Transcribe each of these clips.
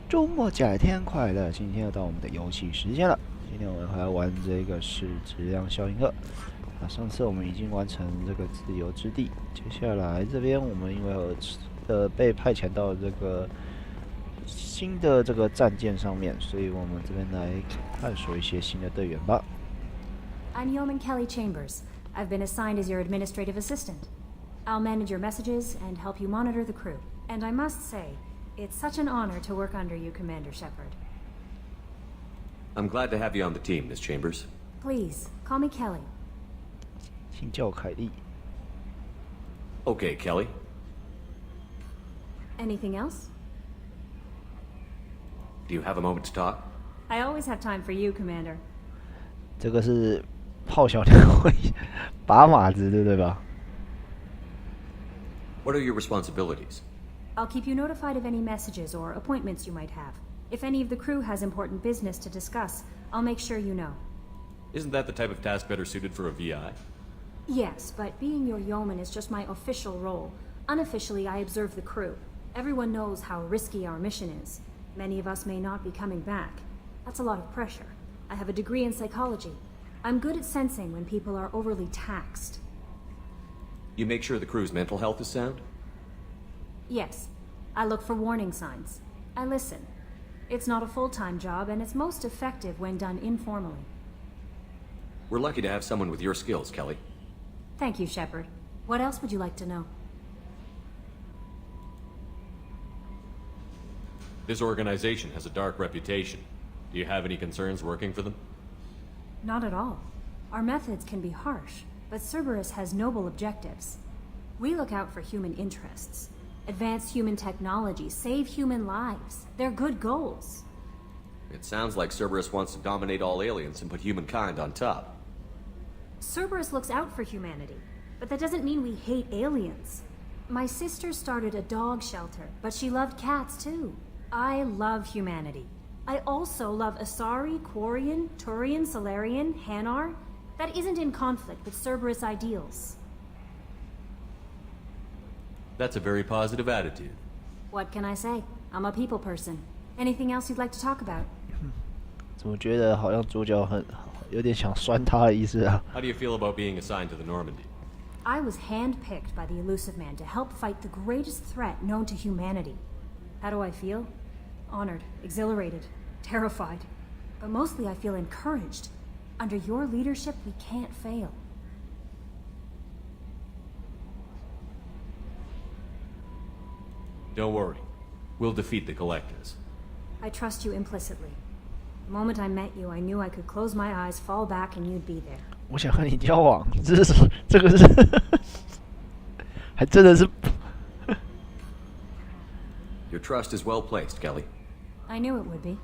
周末假天快乐！今天又到我们的游戏时间了。今天我们还要玩这个是质量效应2。上次我们已经完成这个自由之地，接下来这边我们因为被派遣到这个新的这个战舰上面，所以我们这边来探索一些新的队员吧。I'm Yeoman Kelly Chambers. I've been assigned as your administrative assistant. I'll manage your messages and help you monitor the crew. And I must say, it's such an honor to work under you, Commander Shepard. I'm glad to have you on the team, Miss Chambers. Please, call me Kelly. 请叫凯莉。Okay, Kelly. Anything else? Do you have a moment to talk? I always have time for you, Commander. 这个是炮小娘会把马子，对吧？ What are your responsibilities? I'll keep you notified of any messages or appointments you might have. If any of the crew has important business to discuss, I'll make sure you know. Isn't that the type of task better suited for a VI? Yes, but being your yeoman is just my official role. Unofficially, I observe the crew. Everyone knows how risky our mission is. Many of us may not be coming back. That's a lot of pressure. I have a degree in psychology. I'm good at sensing when people are overly taxed. You make sure the crew's mental health is sound? Yes. I look for warning signs. I listen. It's not a full-time job, and it's most effective when done informally. We're lucky to have someone with your skills, Kelly. Thank you, Shepard. What else would you like to know? This organization has a dark reputation. Do you have any concerns working for them? Not at all. Our methods can be harsh, but Cerberus has noble objectives. We look out for human interests. Advance human technology, save human lives. They're good goals. It sounds like Cerberus wants to dominate all aliens and put humankind on top. Cerberus looks out for humanity, but that doesn't mean we hate aliens. My sister started a dog shelter, but she loved cats too. I love humanity. I also love Asari, Quarian, Turian, Solarian, Hanar. That isn't in conflict with Cerberus ideals. That's a very positive attitude. What can I say? I'm a people person. Anything else you'd like to talk about? 怎么觉得好像主角有点想酸他的意思啊？ How do you feel about being assigned to the Normandy? I was handpicked by the Elusive Man to help fight the greatest threat known to humanity. How do I feel? Honored, exhilarated, terrified. But mostly I feel encouraged. Under your leadership, we can't fail. Don't worry. We'll defeat the Collectors. I trust you implicitly. The moment I met you, I knew I could close my eyes, fall back, and you'd be there. 我想和你交往，这个是，还真的是。Your trust is well placed, Kelly. I knew it would be.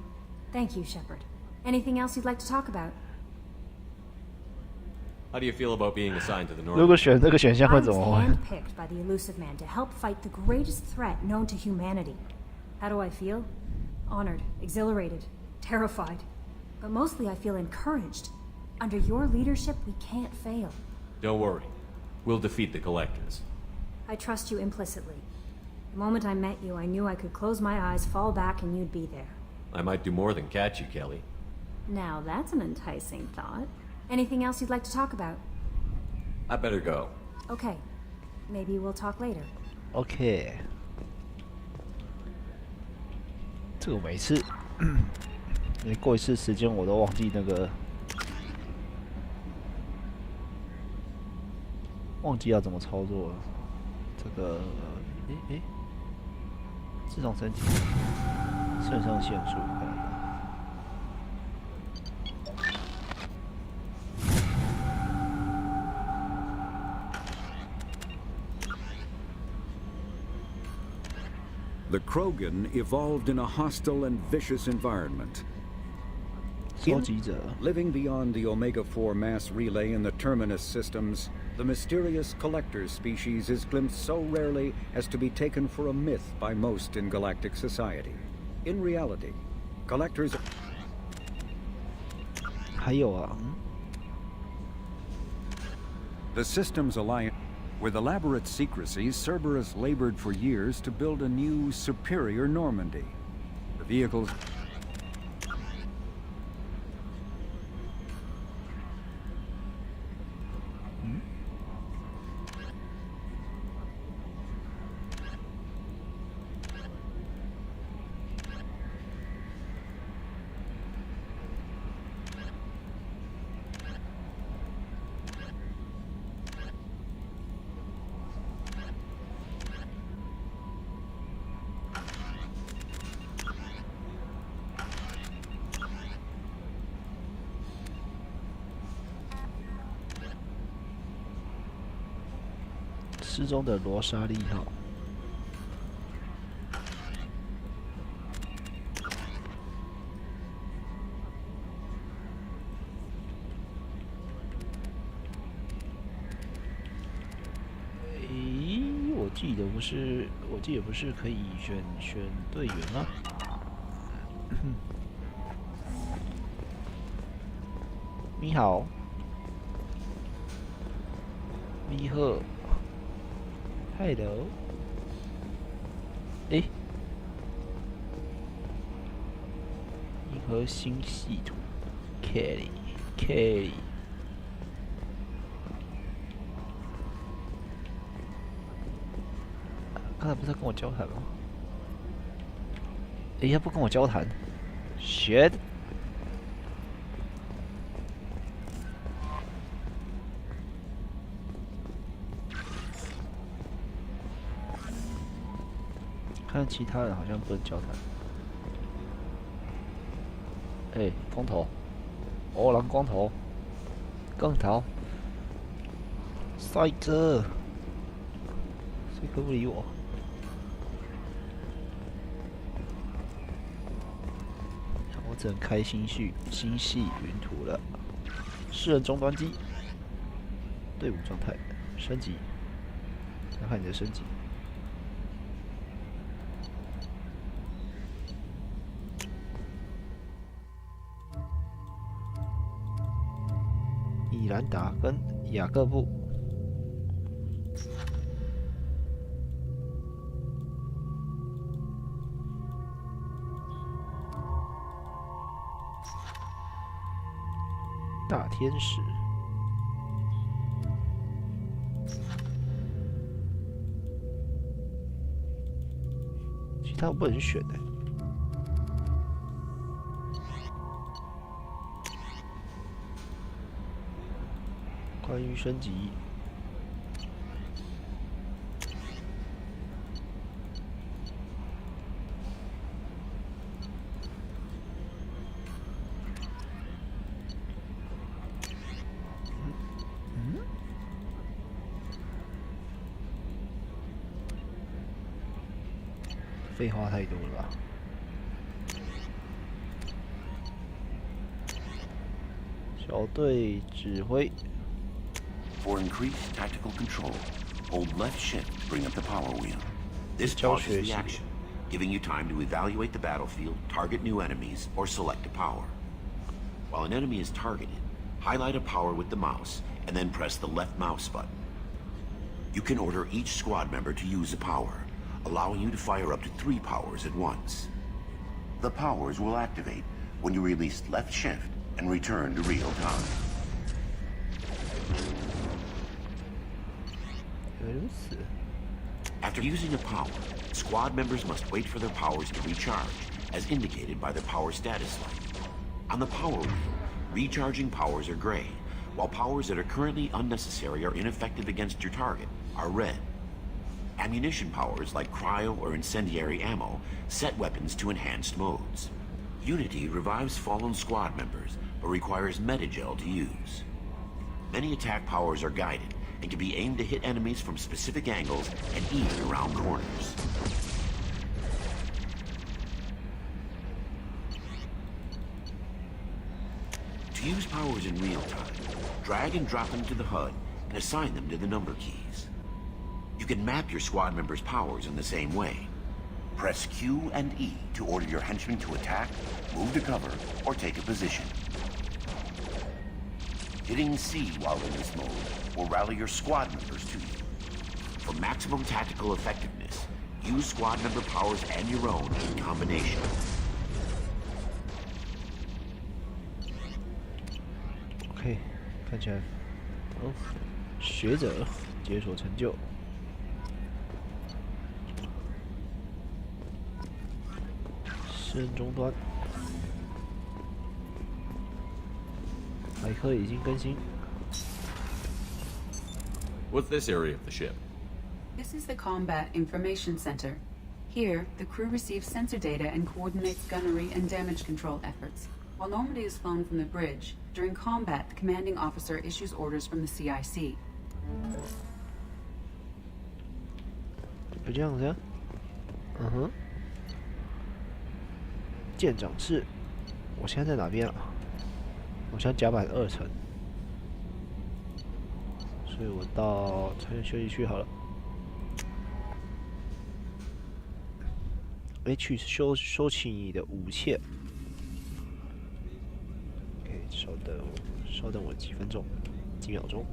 Thank you, Shepard. Anything else you'd like to talk about? How do you feel about being assigned to the 如果 Normandy? 选这个选项 I 会 was 怎么会？ handpicked by the Elusive Man to help fight the greatest threat known to humanity. How do I feel? Honored, exhilarated, terrified. But mostly I feel encouraged. Under your leadership, we can't fail. Don't worry. We'll defeat the Collectors. I trust you implicitly. The moment I met you, I knew I could close my eyes, fall back, and you'd be there. I might do more than catch you, Kelly. Now that's an enticing thought. Anything else you'd like to talk about? I better go. Okay. Maybe we'll talk later. OK， 这个每次每过一次时间我都忘记忘记要怎么操作了。这个自动升级，肾上腺素。The Krogan evolved in a hostile and vicious environment. 收集者 Living beyond the Omega-4 mass relay in the Terminus systems, the mysterious Collector species is glimpsed so rarely as to be taken for a myth by most in galactic society. In reality, Collectors... 还有啊， The Systems Alliance... With elaborate secrecy, Cerberus labored for years to build a new, superior Normandy. The vehicles. 失踪的罗莎莉号。诶，我记得不是可以选队员吗？你好，你好。Hello， 诶，银河新系统 ，Kelly， 刚才不是在跟我交谈吗？诶，他不跟我交谈 ，shit。看其他人好像不能交谈。哎，光头，蓝光头，光头，帅哥，帅哥不理我。我只能开星系云图了。私人终端机，队伍状态升级，看看你的升级。米兰达跟雅各布。大天使。其他我不能选的。关于升级，废话太多了吧？小队指挥。For increased tactical control, hold left shift to bring up the power wheel. This pauses the action, giving you time to evaluate the battlefield, target new enemies, or select a power. While an enemy is targeted, highlight a power with the mouse, and then press the left mouse button. You can order each squad member to use a power, allowing you to fire up to 3 powers at once. The powers will activate when you release left shift and return to real time. After using a power, squad members must wait for their powers to recharge, as indicated by their power status light. On the power wheel, recharging powers are gray, while powers that are currently unnecessary or ineffective against your target are red. Ammunition powers like cryo or incendiary ammo set weapons to enhanced modes. Unity revives fallen squad members, but requires metagel to use. Many attack powers are guided, and can be aimed to hit enemies from specific angles and even around corners. To use powers in real time, drag and drop them to the HUD and assign them to the number keys. You can map your squad members' powers in the same way. Press Q and E to order your henchmen to attack, move to cover, or take a position. Hitting C while in this mode will rally your squad members to you. For maximum tactical effectiveness, use squad member powers and your own in combination. 看起来，哦，学者解锁成就。私人终端，百科已经更新。 What's this area of the ship? This is the Combat Information Center. Here, the crew receives sensor data and coordinates gunnery and damage control efforts. While Normandy is flown from the bridge, during combat, the commanding officer issues orders from the CIC. 就这样子啊。嗯哼。舰长室，我现在在哪边啊？我现在甲板2层，所以我到船员休息区好了。去收起你的武器。OK， 稍等我几分钟，几秒钟。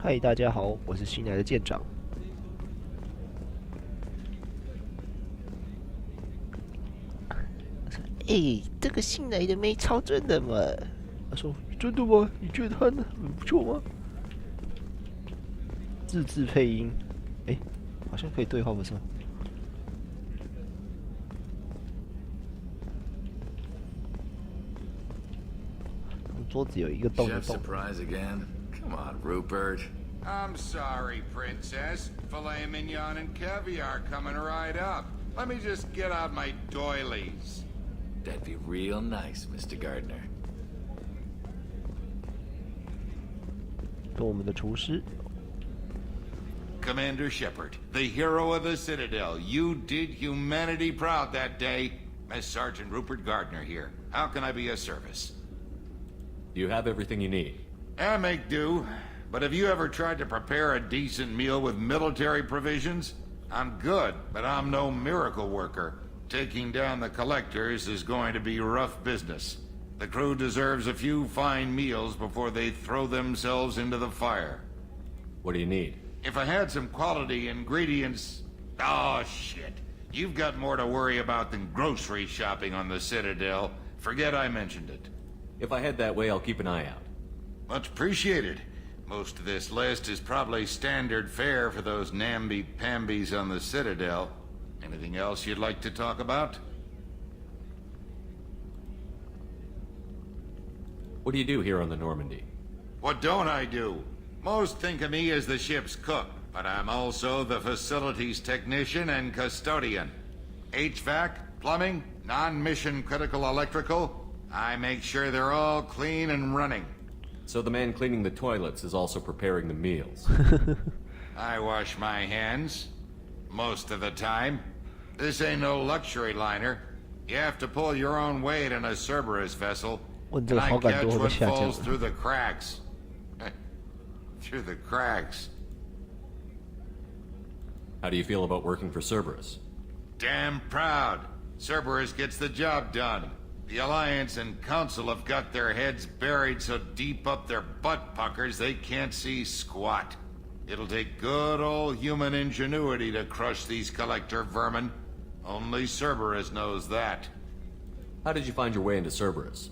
嗨，大家好，我是新来的舰长。这个新来的妹超正的嘛？他说：“真的吗？你觉得她很不错吗？”自制配音，好像可以对话不是吗？桌子有一个洞的洞。 Come on, Rupert. I'm sorry, Princess. Filet mignon and caviar coming right up. Let me just get out my doilies. That'd be real nice, Mr. Gardner. 跟我们的厨师。 Commander Shepard, the hero of the Citadel. You did humanity proud that day. Mass Sergeant Rupert Gardner here. How can I be of service? Do you have everything you need? I make do. But have you ever tried to prepare a decent meal with military provisions? I'm good, but I'm no miracle worker. Taking down the collectors is going to be rough business. The crew deserves a few fine meals before they throw themselves into the fire. What do you need? If I had some quality ingredients... Oh, shit. You've got more to worry about than grocery shopping on the Citadel. Forget I mentioned it. If I head that way, I'll keep an eye out. Much appreciated. Most of this list is probably standard fare for those namby-pambies on the Citadel. Anything else you'd like to talk about? What do you do here on the Normandy? What don't I do? Most think of me as the ship's cook, but I'm also the facilities technician and custodian. HVAC, plumbing, non-mission critical electrical. I make sure they're all clean and running. So the man cleaning the toilets is also preparing the meals. I wash my hands. Most of the time. This ain't no luxury liner. You have to pull your own weight in a Cerberus vessel. And I catch what falls through the cracks. Through the cracks. How do you feel about working for Cerberus? Damn proud. Cerberus gets the job done. The Alliance and Council have got their heads buried so deep up their butt puckers they can't see squat. It'll take good old human ingenuity to crush these collector vermin. Only Cerberus knows that. How did you find your way into Cerberus?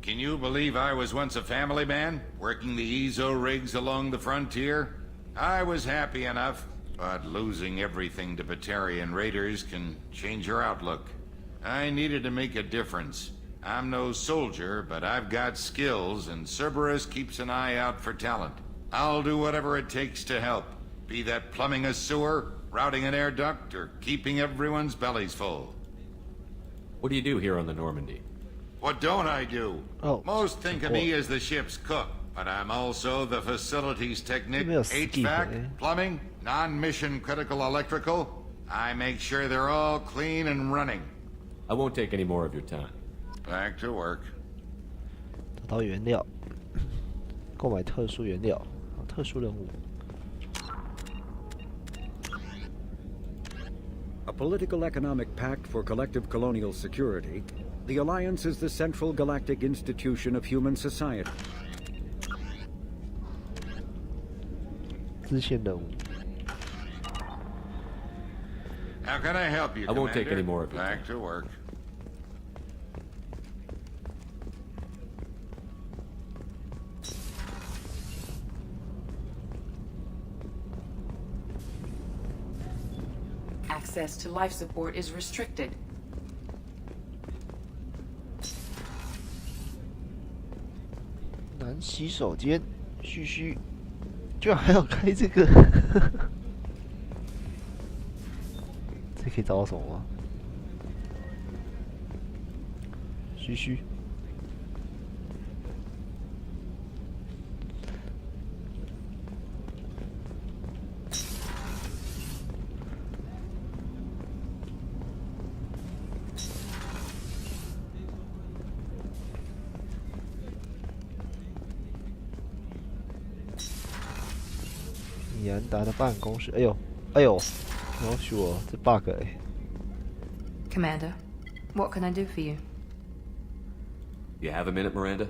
Can you believe I was once a family man, working the EZO rigs along the frontier? I was happy enough, but losing everything to Batarian raiders can change your outlook. I needed to make a difference. I'm no soldier, but I've got skills, and Cerberus keeps an eye out for talent. I'll do whatever it takes to help, be that plumbing a sewer, routing an air duct, or keeping everyone's bellies full. What do you do here on the Normandy? What don't I do? Oh, most think of me as the ship's cook, but I'm also the facilities technician, HVAC, plumbing, non-mission critical electrical. I make sure they're all clean and running. I won't take any more of your time. Back to work. 找到原料，购买特殊原料，特殊任务。A A political economic pact for collective colonial security, the Alliance is the central galactic institution of human society. 支线任务。 How can I help you, I won't take Commander? any more of your Back to work. Access to life support is restricted. 男洗手间，嘘嘘，居然还要开这个，这可以找到什么吗？嘘嘘。米兰达的办公室，哎呦，哎呦，要许我这 bug 哎。 Commander, what can I do for you? You have a minute, Miranda?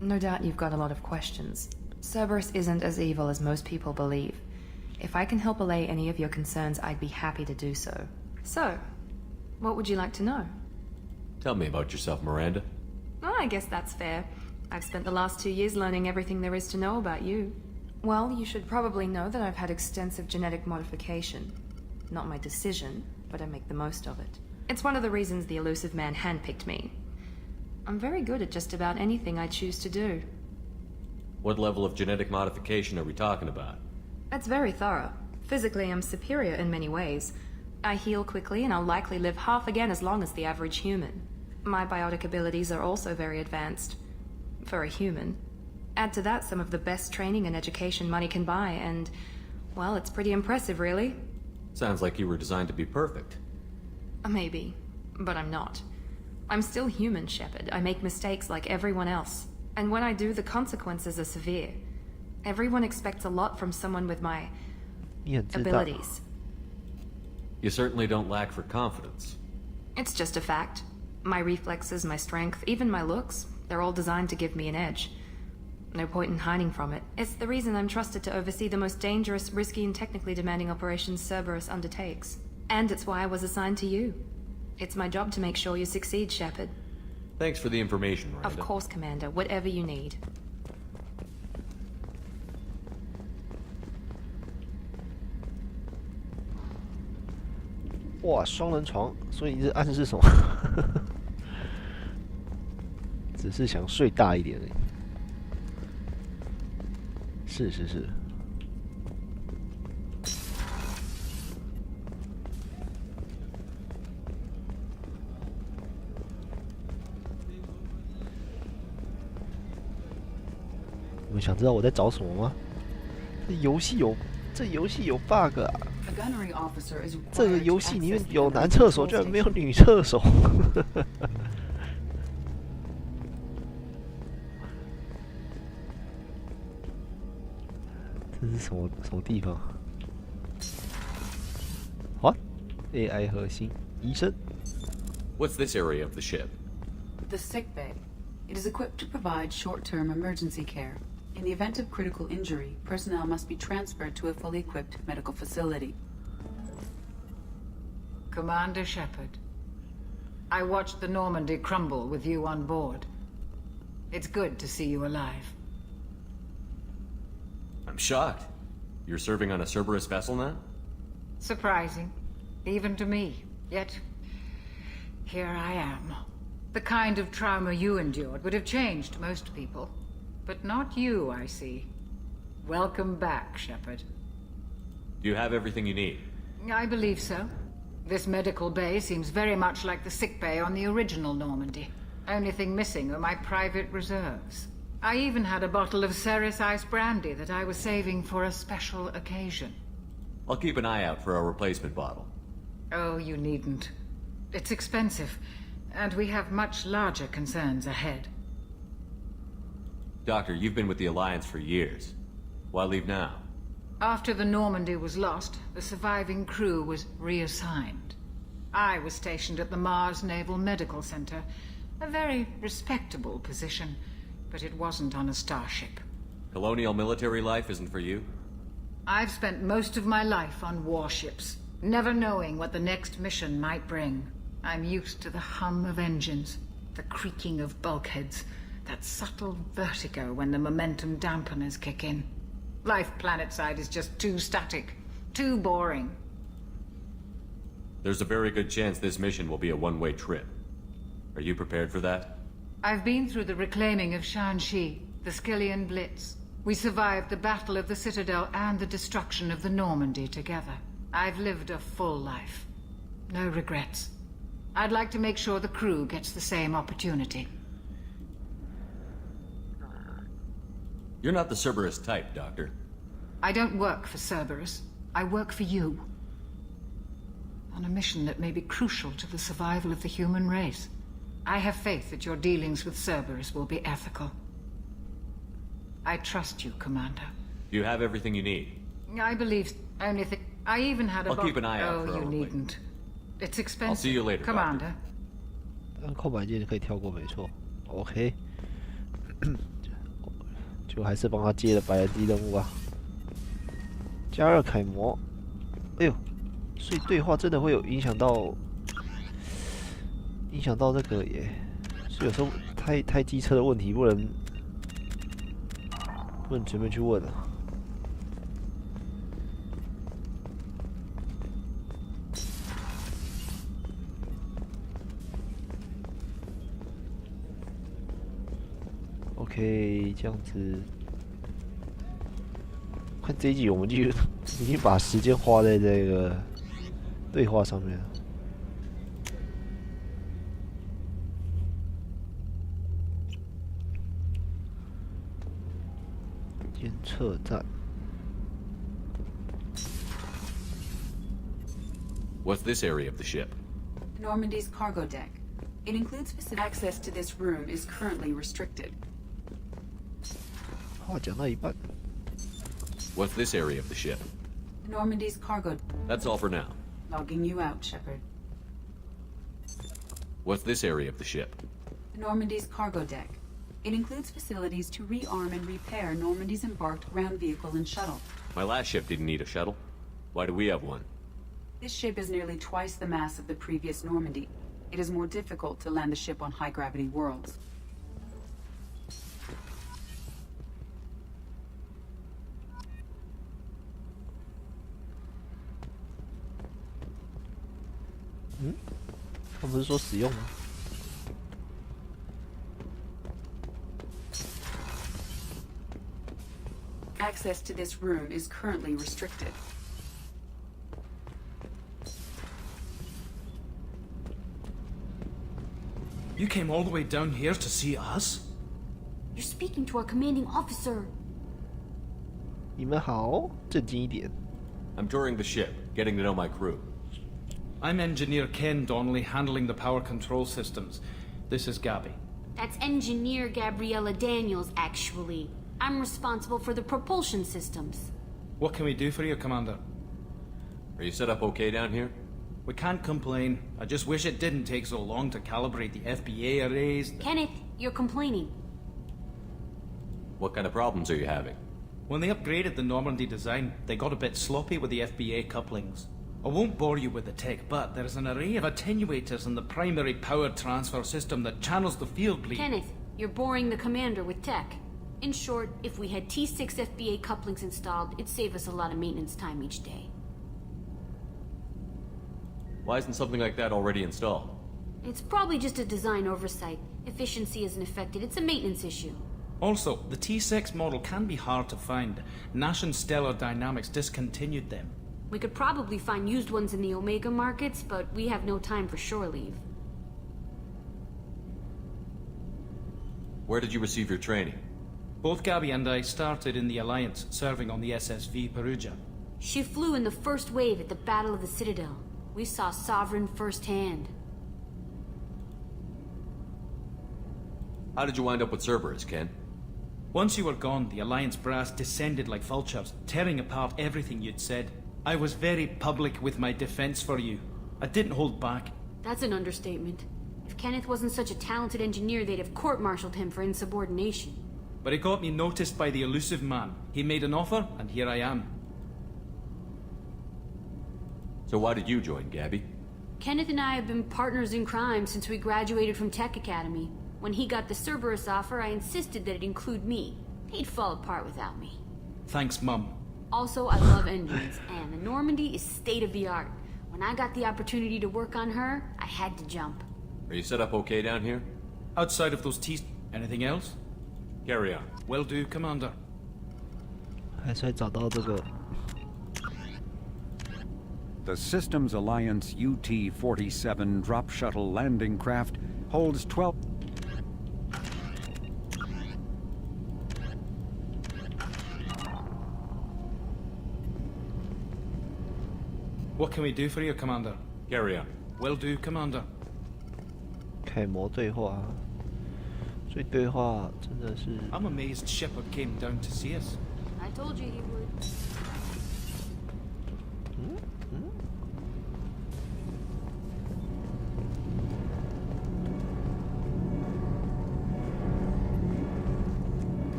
No doubt you've got a lot of questions. Cerberus isn't as evil as most people believe. If I can help allay any of your concerns, I'd be happy to do so. So, what would you like to know? Tell me about yourself, Miranda. Oh, I guess that's fair. I've spent the last 2 years learning everything there is to know about you. Well, you should probably know that I've had extensive genetic modification. Not my decision, but I make the most of it. It's one of the reasons the elusive man handpicked me. I'm very good at just about anything I choose to do. What level of genetic modification are we talking about? That's very thorough. Physically, I'm superior in many ways. I heal quickly, and I'll likely live half again as long as the average human. My biotic abilities are also very advanced. For a human. Add to that some of the best training and education money can buy, and, well, it's pretty impressive, really. Sounds like you were designed to be perfect. Maybe, but I'm not. I'm still human, Shepard. I make mistakes like everyone else. And when I do, the consequences are severe. Everyone expects a lot from someone with my 你很自大。 abilities. You certainly don't lack for confidence. It's just a fact. My reflexes, my strength, even my looks, they're all designed to give me an edge. No point in hiding from it. It's the reason I'm trusted to oversee the most dangerous, risky, and technically demanding operations Cerberus undertakes. And it's why I was assigned to you. It's my job to make sure you succeed, Shepard. Thanks for the information, Miranda. Of course, Commander. Whatever you need. 哇，双人床，所以你是暗示什么？只是想睡大一点而已。是是是。你们想知道我在找什么吗？这游戏有 bug 啊！ A gunnery officer is 这个 required 游 to 戏里面 access the 有 gunnery 男厕所， control 居然没有 station. 女厕所。这是什么地方 ？What？ AI 核心医生。 What's this area of the ship? The sick bay. It is equipped to provide short-term emergency care. In the event of critical injury, personnel must be transferred to a fully equipped medical facility. Commander Shepard, I watched the Normandy crumble with you on board. It's good to see you alive. I'm shocked. You're serving on a Cerberus vessel now? Surprising, even to me. Yet, here I am. The kind of trauma you endured would have changed most people. But not you, I see. Welcome back, Shepard. Do you have everything you need? I believe so. This medical bay seems very much like the sick bay on the original Normandy. Only thing missing are my private reserves. I even had a bottle of Ceres Ice brandy that I was saving for a special occasion. I'll keep an eye out for a replacement bottle. Oh, you needn't. It's expensive, and we have much larger concerns ahead. Doctor, you've been with the Alliance for years. Why leave now? After the Normandy was lost, the surviving crew was reassigned. I was stationed at the Mars Naval Medical Center. A very respectable position, but it wasn't on a starship. Colonial military life isn't for you? I've spent most of my life on warships, never knowing what the next mission might bring. I'm used to the hum of engines, the creaking of bulkheads, that subtle vertigo when the momentum dampeners kick in. Life planetside is just too static, too boring. There's a very good chance this mission will be a one-way trip. Are you prepared for that? I've been through the reclaiming of Shanxi, the Skillian Blitz. We survived the Battle of the Citadel and the destruction of the Normandy together. I've lived a full life. No regrets. I'd like to make sure the crew gets the same opportunity. You're not the Cerberus type, Doctor. I don't work for Cerberus. I work for you. On a mission that may be crucial to the survival of the human race. I have faith that your dealings with Cerberus will be ethical. I trust you, Commander. You have everything you need. I believe only I even had a I'll keep an eye out Oh, for you our wing. needn't. It's expensive. I'll see you later, Commander. 空白键可以跳过，没错。OK， 就还是帮他接了白人机任务啊。加热楷模，哎呦，所以对话真的会有影响到这个耶。所以有时候太机车的问题不能随便去问啊。OK， 这样子，看这一集我们就已经把时间花在这个对话上面了。监测站。What's this area of the ship? Normandy's cargo deck. It includes specific access to this room is currently restricted. 话讲到一半。What's this area of the ship? Normandy's cargo. That's all for now. Logging you out, Shepard. What's this area of the ship? Normandy's cargo deck. It includes facilities to rearm and repair Normandy's embarked ground vehicle and shuttle. My last ship didn't need a shuttle. Why do we have one? This ship is nearly twice the mass of the previous Normandy. It is more difficult to land the ship on high-gravity worlds. Hmm? 他不是说使用吗？ Access to this room is currently restricted. You came all the way down here to see us? You're speaking to our commanding officer. 你们好，正经一点。 I'm touring the ship, getting to know my crew. I'm Engineer Ken Donnelly, handling the power control systems. This is Gabby. That's Engineer Gabriella Daniels, actually. I'm responsible for the propulsion systems. What can we do for you, Commander? Are you set up okay down here? We can't complain. I just wish it didn't take so long to calibrate the FBA arrays. Kenneth, you're complaining. What kind of problems are you having? When they upgraded the Normandy design, they got a bit sloppy with the FBA couplings. I won't bore you with the tech, but there's an array of attenuators in the primary power transfer system that channels the field bleed. Kenneth, you're boring the commander with tech. In short, if we had T6 FBA couplings installed, it'd save us a lot of maintenance time each day. Why isn't something like that already installed? It's probably just a design oversight. Efficiency isn't affected, it's a maintenance issue. Also, the T6 model can be hard to find. Nash and Stellar Dynamics discontinued them. We could probably find used ones in the Omega markets, but we have no time for shore leave. Where did you receive your training? Both Gabby and I started in the Alliance, serving on the SSV Perugia. She flew in the first wave at the Battle of the Citadel. We saw Sovereign firsthand. How did you wind up with Cerberus, Ken? Once you were gone, the Alliance brass descended like vultures, tearing apart everything you'd said. I was very public with my defense for you. I didn't hold back. That's an understatement. If Kenneth wasn't such a talented engineer, they'd have court-martialed him for insubordination. But it got me noticed by the elusive man. He made an offer, and here I am. So why did you join, Gabby? Kenneth and I have been partners in crime since we graduated from Tech Academy. When he got the Cerberus offer, I insisted that it include me. He'd fall apart without me. Thanks, Mum. Also, I love engines, and the Normandy is state-of-the-art. When I got the opportunity to work on her, I had to jump. Are you set up okay down here? Outside of those T's, anything else? Carry on. Will do, Commander. 还是找到这个 The Systems Alliance UT-47 drop shuttle landing craft holds 12... What can we do for you, Commander? Carry on. Will do, Commander. 楷模对话，所以对话真的是 I'm amazed Shepard came down to see us. I told you he would.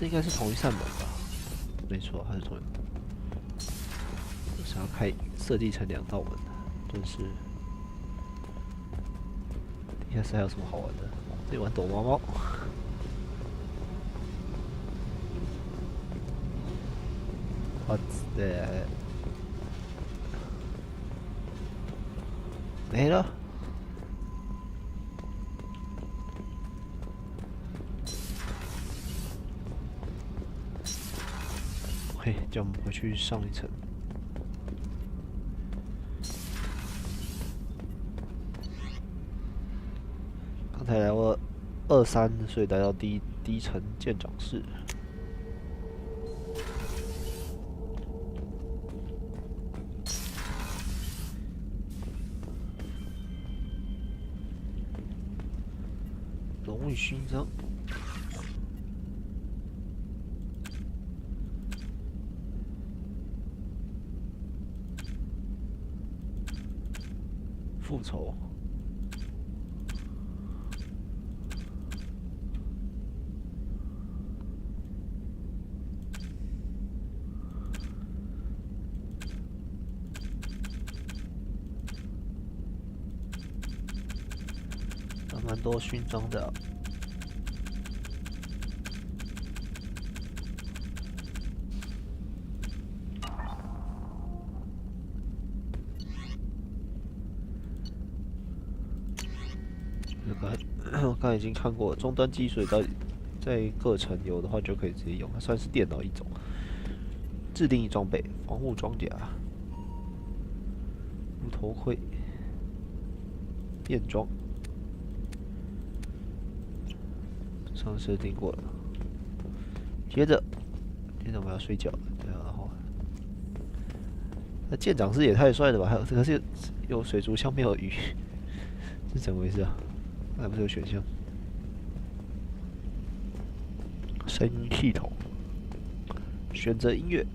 这应该是同一扇门吧？没错，它是同一。想要开设计成2道门，真是。底下是还有什么好玩的？这里玩躲猫猫。What's that？ 没了。OK，叫我们回去上一层。刚才来过2、3，所以来到第一层舰长室。荣誉勋章。复仇。蛮多勋章的、啊。我刚才已经看过终端机，所以在各层有的话就可以直接用，它算是电脑一种。自定义装备：防护装甲、无头盔、变装。上次设定过了。接着我们要睡觉了，然后那舰长室也太帅了吧！还有这个是有水族箱没有鱼，是怎么回事啊？还不是有选项？声音系统，选择音乐。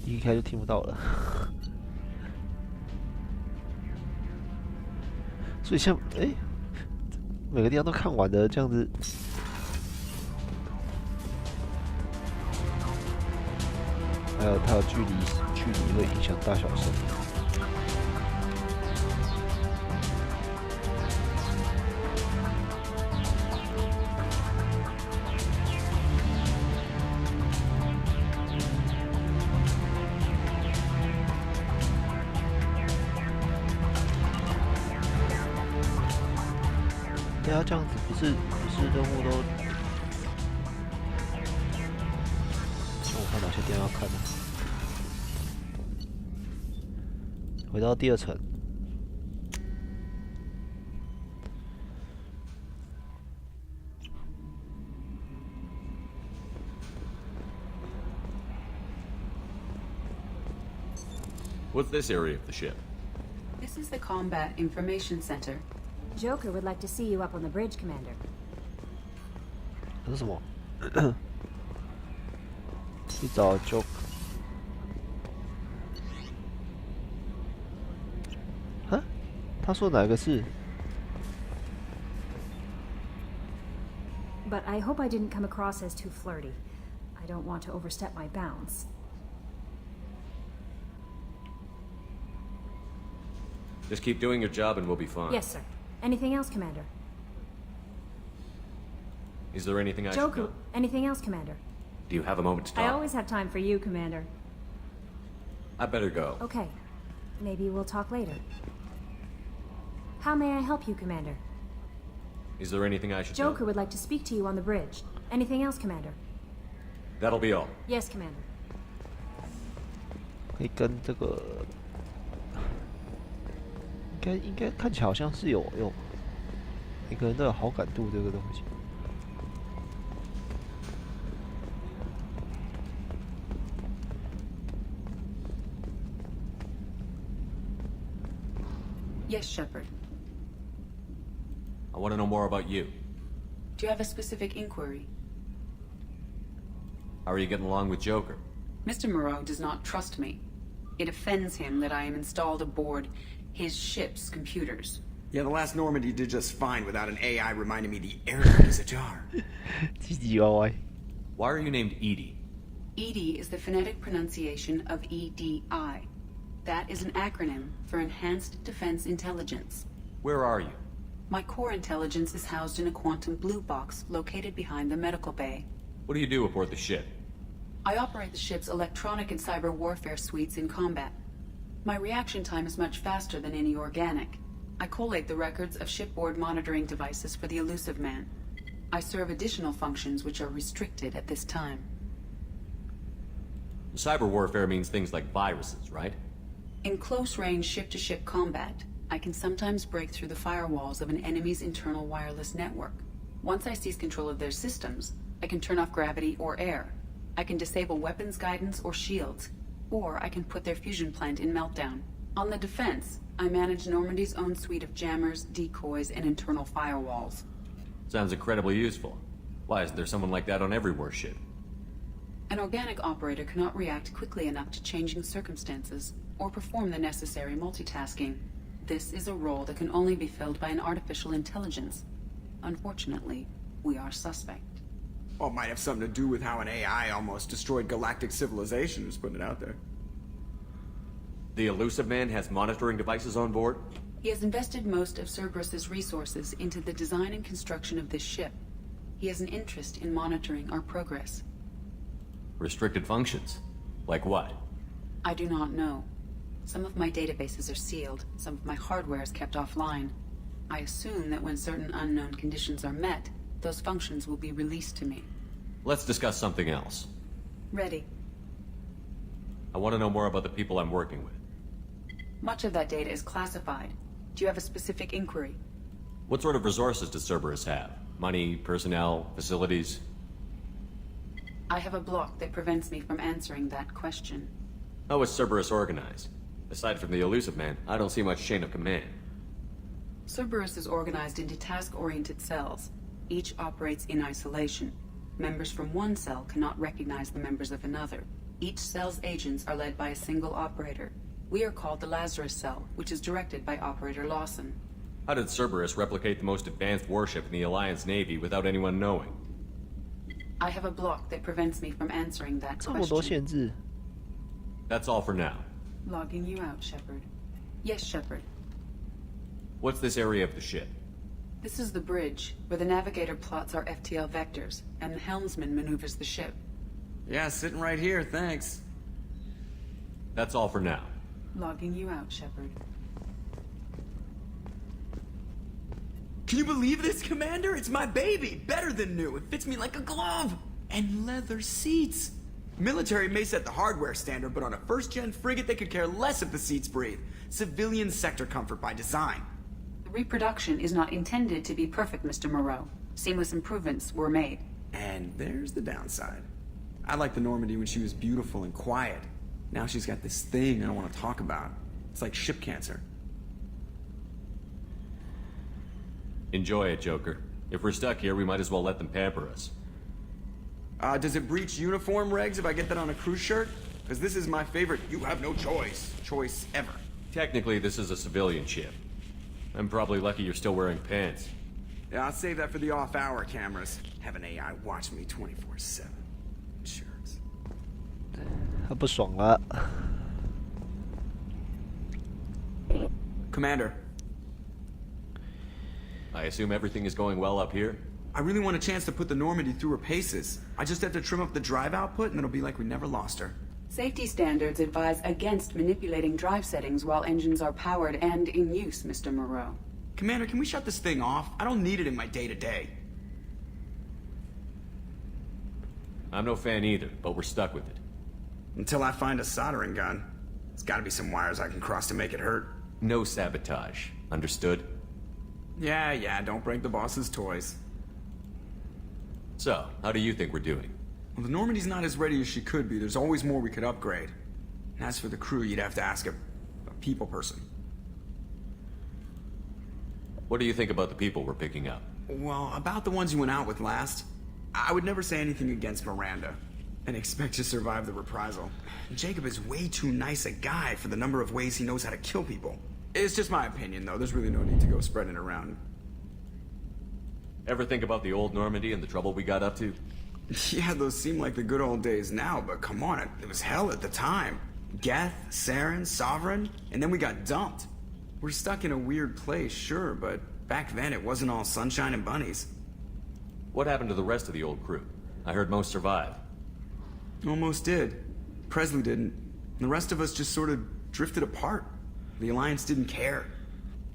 一开就听不到了，所以像每个地方都看完了这样子，还有它有距离会影响大小声。对啊，这样子不是任务都……我看哪些地方要看呢？回到第2层。What's this area of the ship? This is the Combat Information Center. Joker would like to see you up on the bridge, Commander. 这是什么？去找 Joker。哈？他说哪个是？ But I hope I didn't come across as too flirty. I don't want to overstep my bounds. Just keep doing your job and we'll be fine. Yes, sir. Anything else, Commander? Is there anything I should Joker, know? anything else, Commander? Do you have a moment to talk? I always have time for you, Commander. I better go. Okay. Maybe we'll talk later. How may I help you, Commander? Is there anything I should know? Joker would like to speak to you on the bridge. Anything else, Commander? That'll be all. Yes, Commander. 可以跟这个，应该看起来好像是有每个人都有好感度这个东西。Yes, Shepard. I want to know more about you. Do you have a specific inquiry? How are you getting along with Joker? Mr. Moreau does not trust me. It offends him that I am installed aboard his ship's computers. Yeah, the last Normandy did just fine without an AI reminding me the airlock is ajar. Why are you named Edie? EDI is the phonetic pronunciation of EDI. That is an acronym for Enhanced Defense Intelligence. Where are you? My core intelligence is housed in a quantum blue box located behind the medical bay. What do you do aboard the ship? I operate the ship's electronic and cyber warfare suites in combat. My reaction time is much faster than any organic. I collate the records of shipboard monitoring devices for the Elusive Man. I serve additional functions which are restricted at this time. Cyber warfare means things like viruses, right? In close-range ship-to-ship combat, I can sometimes break through the firewalls of an enemy's internal wireless network. Once I seize control of their systems, I can turn off gravity or air. I can disable weapons guidance or shields, or I can put their fusion plant in meltdown. On the defense, I manage Normandy's own suite of jammers, decoys, and internal firewalls. Sounds incredibly useful. Why isn't there someone like that on every warship? An organic operator cannot react quickly enough to changing circumstances, or perform the necessary multitasking. This is a role that can only be filled by an artificial intelligence. Unfortunately, we are suspect. Well, it might have something to do with how an AI almost destroyed galactic civilization, just putting it out there. The Elusive Man has monitoring devices on board? He has invested most of Cerberus's resources into the design and construction of this ship. He has an interest in monitoring our progress. Restricted functions? Like what? I do not know. Some of my databases are sealed, some of my hardware is kept offline. I assume that when certain unknown conditions are met, those functions will be released to me. Let's discuss something else. Ready. I want to know more about the people I'm working with. Much of that data is classified. Do you have a specific inquiry? What sort of resources does Cerberus have? Money, personnel, facilities? I have a block that prevents me from answering that question. How is Cerberus organized? Aside from the Elusive Man, I don't see much chain of command. Cerberus is organized into task-oriented cells. Each operates in isolation. Members from one cell cannot recognize the members of another. Each cell's agents are led by a single operator. We are called the Lazarus Cell, which is directed by Operator Lawson. How did Cerberus replicate the most advanced warship in the Alliance Navy without anyone knowing? I have a block that prevents me from answering that 这么多 question. 限制， That's all for now. Logging you out, Shepard. Yes, Shepard. What's this area of the ship? This is the bridge, where the navigator plots our FTL vectors, and the helmsman maneuvers the ship. Yeah, sitting right here, thanks. That's all for now. Logging you out, Shepard. Can you believe this, Commander? It's my baby! Better than new. It fits me like a glove! And leather seats! Military may set the hardware standard, but on a first-gen frigate they could care less if the seats breathe. Civilian sector comfort by design. The reproduction is not intended to be perfect, Mr. Moreau. Seamless improvements were made. And there's the downside. I liked the Normandy when she was beautiful and quiet. Now she's got this thing I don't want to talk about. It's like ship cancer. Enjoy it, Joker. If we're stuck here, we might as well let them pamper us. Does it breach uniform regs if I get that on a crew shirt? Because this is my favorite you have no choice ever. Technically, this is a civilian ship. I'm probably lucky you're still wearing pants. Yeah, I'll save that for the off-hour cameras. Have an AI watch me 24/7. Shirts. 他不爽了。Commander. I assume everything is going well up here? I really want a chance to put the Normandy through her paces. I just have to trim up the drive output and it'll be like we never lost her. Safety standards advise against manipulating drive settings while engines are powered and in use, Mr. Moreau. Commander, can we shut this thing off? I don't need it in my day-to-day. I'm no fan either, but we're stuck with it. Until I find a soldering gun. There's gotta be some wires I can cross to make it hurt. No sabotage. Understood? Yeah, don't break the boss's toys. So, how do you think we're doing? Well, the Normandy's not as ready as she could be. There's always more we could upgrade. And as for the crew, you'd have to ask a people person. What do you think about the people we're picking up? Well, about the ones you went out with last, I would never say anything against Miranda and expect to survive the reprisal. Jacob is way too nice a guy for the number of ways he knows how to kill people. It's just my opinion, though. There's really no need to go spreading it around. Ever think about the old Normandy and the trouble we got up to? Yeah, those seem like the good old days now, but come on, it was hell at the time. Geth, Saren, Sovereign, and then we got dumped. We're stuck in a weird place, sure, but back then it wasn't all sunshine and bunnies. What happened to the rest of the old crew? I heard most survived. Almost did. Presley didn't. The rest of us just sort of drifted apart. The Alliance didn't care.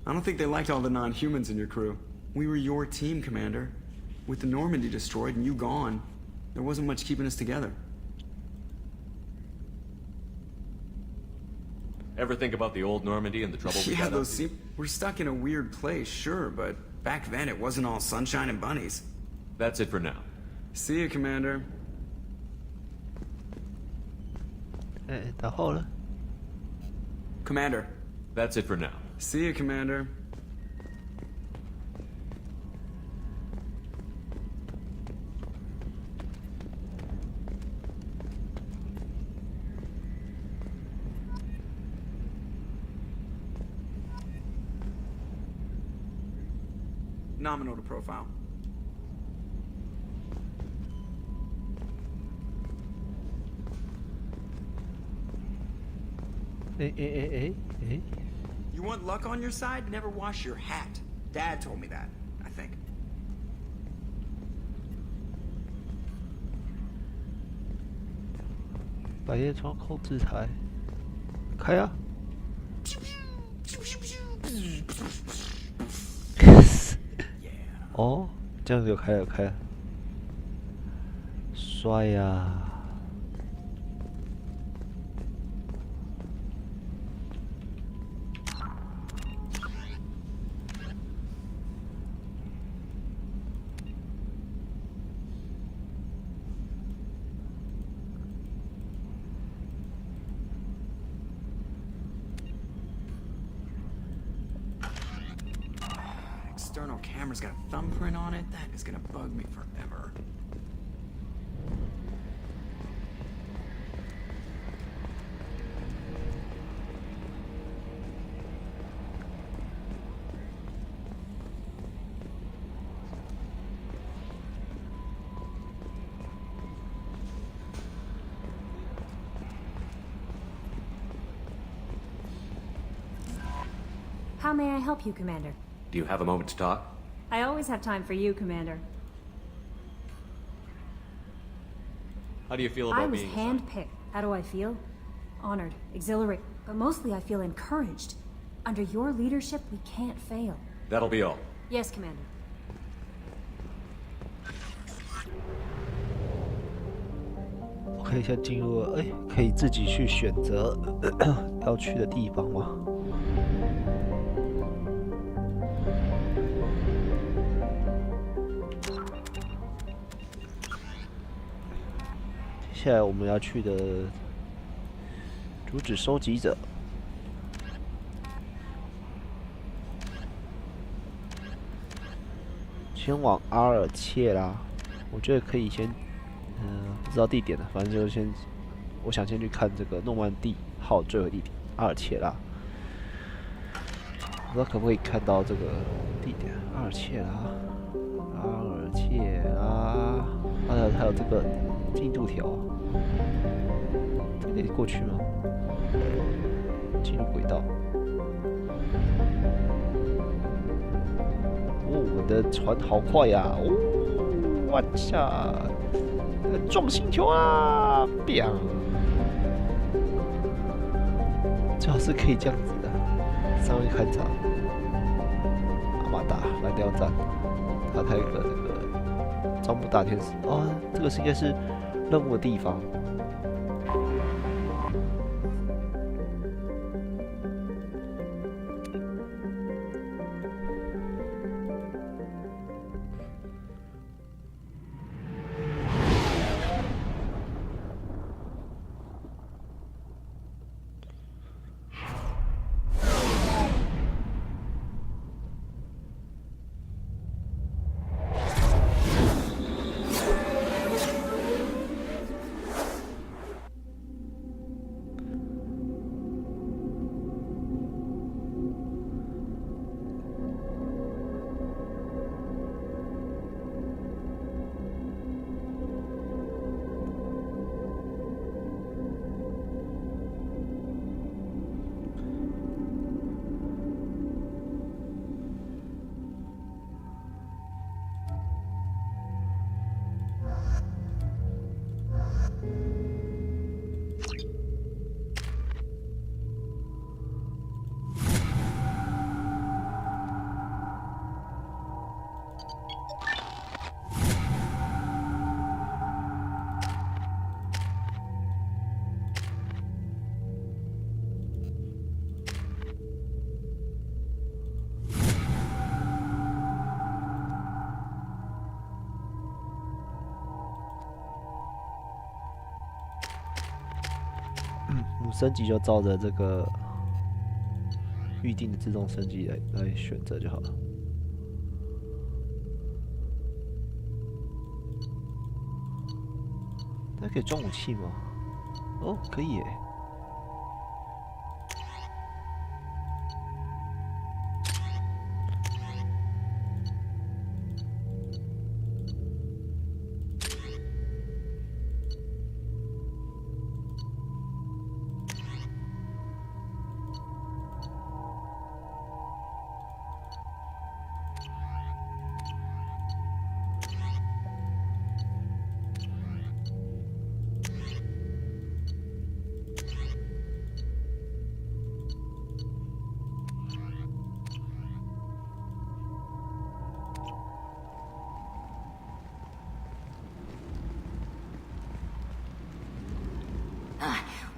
I don't think they liked all the non-humans in your crew. We were your team, Commander. With the Normandy destroyed and you gone, there wasn't much keeping us together. Ever think about the old Normandy and the trouble we got up to? We're stuck in a weird place, sure, but back then it wasn't all sunshine and bunnies. That's it for now. See you, Commander. 然后呢 Commander. That's it for now. See you, Commander. Nominal to profile. You want luck on your side? Never wash your hat. Dad told me that, I think. 百叶窗控制台，开啊！哦，这样子就开了，开了，帅呀！ External camera's got a thumbprint on it. That is gonna bug me forever. How may I help you, Commander? Do you have a moment to talk? I always have time for you, Commander. How do you feel about I was being handpicked. How do I feel? Honored, exhilarated, but mostly I feel encouraged. Under your leadership, we can't fail. That'll be all. Yes, Commander. OK，现在进入了，哎，可以自己去选择要去的地方吗？接下来我们要去的主旨收集者，前往阿尔切拉。我觉得可以先，不知道地点了，反正就先，我想先去看这个诺曼底号坠毁地点阿尔切拉。不知道可不可以看到这个地点阿尔切拉，阿尔切拉，还有这个进度条，这个得过去吗？进入轨道。哦，我们的船好快呀！哦。哇塞！撞星球啊！砰！最好是可以这样子的。上面勘察，阿马达蓝调站，它有一个这个招募大天使哦，这个是应该是任务的地方。升级就照着这个预定的自动升级来选择就好了。那可以装武器吗？哦，可以耶。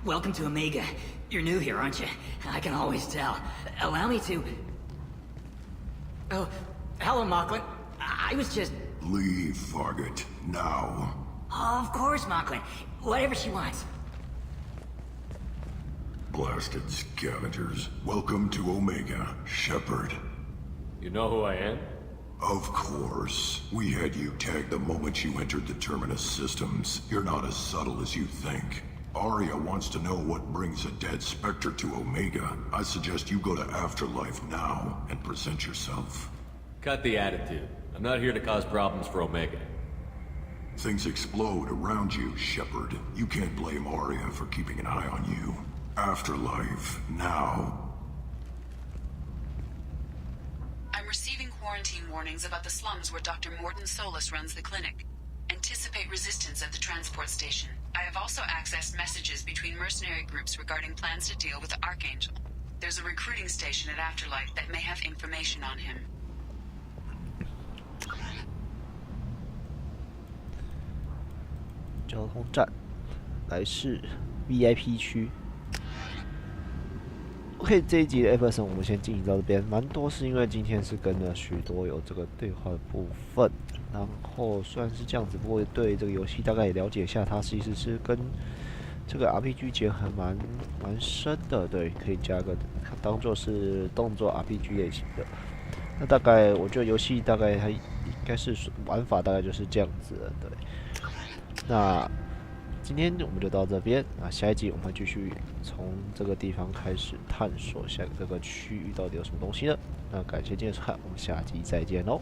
Welcome to Omega. You're new here, aren't you? I can always tell. Allow me to... Oh, hello, Mocklin. I was just... Leave, Fargate. Now. Of course, Mocklin. Whatever she wants. Blasted scavengers. Welcome to Omega, Shepard. You know who I am? Of course. We had you tagged the moment you entered the Terminus systems. You're not as subtle as you think. Arya wants to know what brings a dead Spectre to Omega. I suggest you go to Afterlife now and present yourself. Cut the attitude. I'm not here to cause problems for Omega. Things explode around you, Shepard. You can't blame Arya for keeping an eye on you. Afterlife, now. I'm receiving quarantine warnings about the slums where Dr. Morden Solus runs the clinic. Anticipate resistance at the transport station. I have also accessed messages between mercenary groups regarding plans to deal with the Archangel. There's a recruiting station at Afterlife that may have information on him. 交通站，来是 VIP 区。OK， 这一集的 Everson 我们先进行到这边，蛮多是因为今天是跟了许多有这个对话的部分，然后虽然是这样子，不过对这个游戏大概也了解一下，它其实是跟这个 RPG 结合蛮深的，对，可以加个当做是动作 RPG 类型的。那大概我觉得游戏大概它应该是玩法大概就是这样子的，对。那今天我们就到这边，那下一集我们会继续从这个地方开始探索下这个区域到底有什么东西呢？那感谢今天的收看，我们下集再见喽。